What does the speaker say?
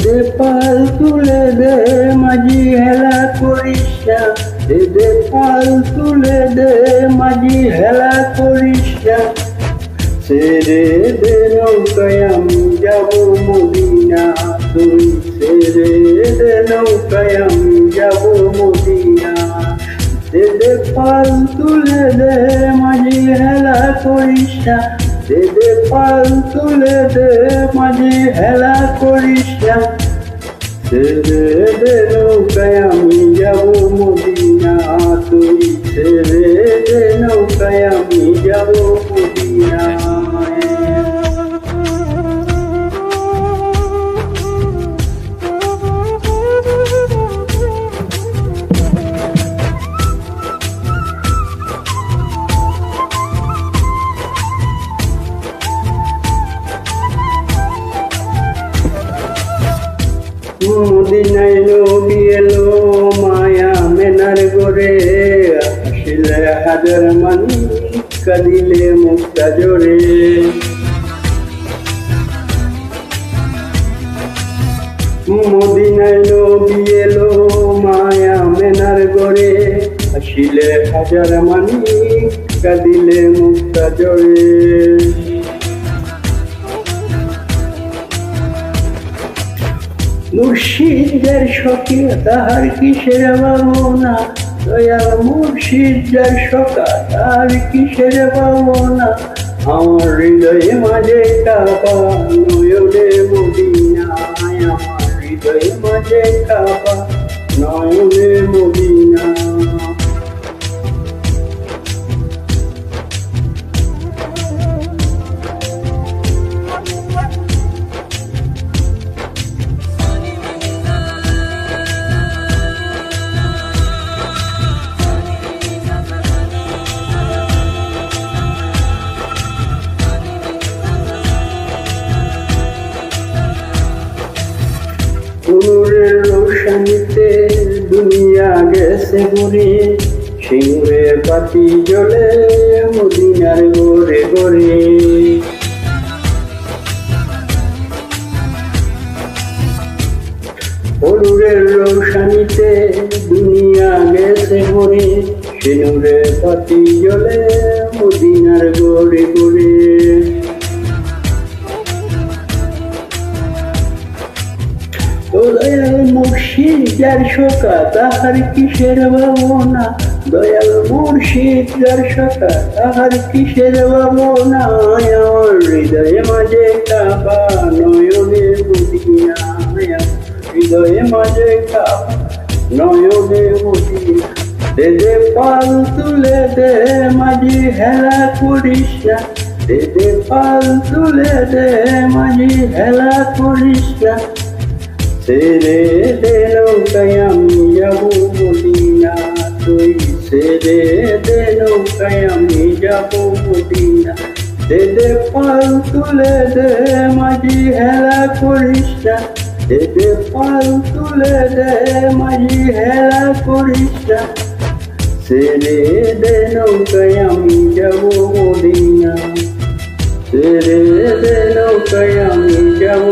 দে পাল তুলে দে মাঝি হেলা করিস না, দে পাল তুলে দে মাঝি হেলা করিস না। ছেড়ে দে নৌকায় আমি যাব মদিনা, তুই ছেড়ে দে নৌকায় আমি যাব মদিনা। দে পাল তুলে দে মাঝি হেলা করিস না, দে পাল তুলে দে মাঝি হেলা করিস না। ছেড়ে দে নৌকায় আমি যাব মদিনা, তুই ছেড়ে দে নৌকায় আমি যাব মদিনা। মদিনায় নবী এলো মায়া মেনার গোরে, আসিলে হাজার মানি কাঁদিলে মুক্তা জোরে। মদিনায় নবী এলো মায়া মেনার গোরে, আসিলে হাজার মানি কাঁদিলে মুক্তা জোরে। মুর্শিদের শোকে তাহার কিসের ভাবনা, দয়াল মুর্শিদের শোকা তাহার কিসের ভাবনা। আমার হৃদয়ে মাঝে কাবা নয়নে মদিনা, আমার হৃদয়ে মাঝে কাবা নয়নে মদিনা। নূরের রোশনীতে দুনিয়া গেছে ঘুরে, সিংহের বাতি জ্বলে মদিনার ঘরে ঘরে। নূরের রোশনীতে দুনিয়া গেছে ঘুরে, সিংহের বাতি জ্বলে মদিনার ঘরে ঘরে। দয়াল মুর্শিদের শোকা তাহার কিসের ভাবনা, দয়াল মুর্শিদের শোকা তাহার কিসের ভাবনা। আমার হৃদয়ে মাঝে কাবা নয়নে মদিনা, হৃদয়ে মাঝে কাবা নয়নে মদিনা। দে পাল তুলে দে মাঝি হেলা করিস না, দে পাল তুলে দে মাঝি হেলা করিস না। ছেড়ে দে নৌকায় আমি যাব মদিনা, তুই ছেড়ে দে নৌকায় আমি যাব মদিনা। দে পাল তুলে দে মাঝি হেলা করিস না, দে পাল তুলে দে মাঝি হেলা করিস না। ছেড়ে দে নৌকায় আমি যাব মদিনা, ছেড়ে দে নৌকায় আমি যাব